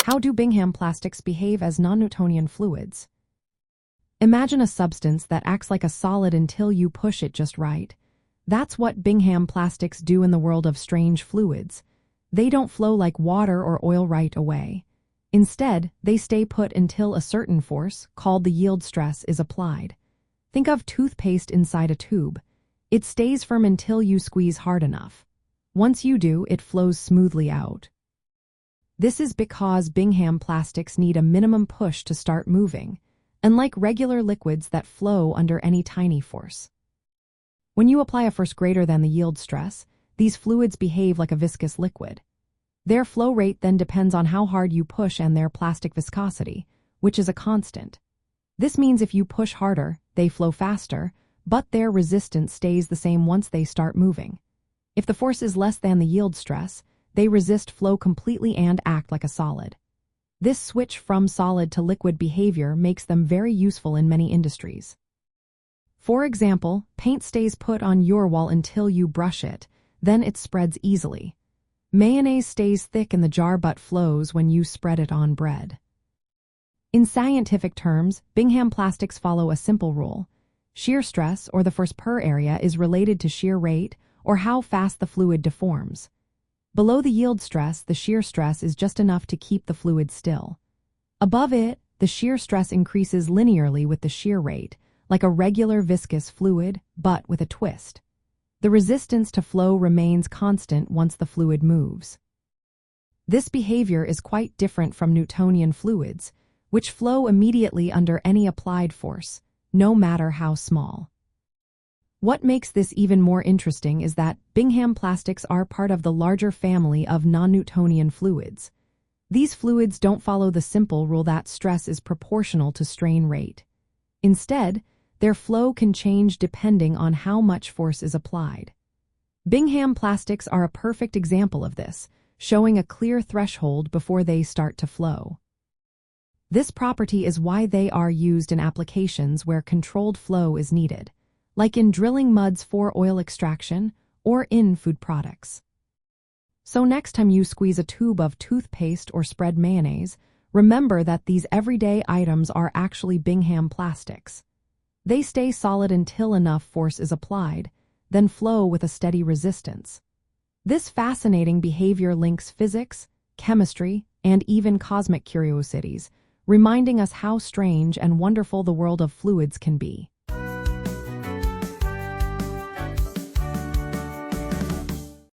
How do Bingham plastics behave as non-Newtonian fluids? Imagine a substance that acts like a solid until you push it just right. That's what Bingham plastics do in the world of strange fluids. They don't flow like water or oil right away. Instead, they stay put until a certain force, called the yield stress, is applied. Think of toothpaste inside a tube. It stays firm until you squeeze hard enough. Once you do, it flows smoothly out. This is because Bingham plastics need a minimum push to start moving, unlike regular liquids that flow under any tiny force. When you apply a force greater than the yield stress, these fluids behave like a viscous liquid. Their flow rate then depends on how hard you push and their plastic viscosity, which is a constant. This means if you push harder, they flow faster, but their resistance stays the same once they start moving. If the force is less than the yield stress, they resist flow completely and act like a solid. This switch from solid to liquid behavior makes them very useful in many industries. For example, paint stays put on your wall until you brush it, then it spreads easily. Mayonnaise stays thick in the jar but flows when you spread it on bread. In scientific terms, Bingham plastics follow a simple rule. Shear stress, or the force per area, is related to shear rate, or how fast the fluid deforms. Below the yield stress, the shear stress is just enough to keep the fluid still. Above it, the shear stress increases linearly with the shear rate, like a regular viscous fluid, but with a twist. The resistance to flow remains constant once the fluid moves. This behavior is quite different from Newtonian fluids, which flow immediately under any applied force, no matter how small. What makes this even more interesting is that Bingham plastics are part of the larger family of non-Newtonian fluids. These fluids don't follow the simple rule that stress is proportional to strain rate. Instead, their flow can change depending on how much force is applied. Bingham plastics are a perfect example of this, showing a clear threshold before they start to flow. This property is why they are used in applications where controlled flow is needed, like in drilling muds for oil extraction or in food products. So next time you squeeze a tube of toothpaste or spread mayonnaise, remember that these everyday items are actually Bingham plastics. They stay solid until enough force is applied, then flow with a steady resistance. This fascinating behavior links physics, chemistry, and even cosmic curiosities, reminding us how strange and wonderful the world of fluids can be.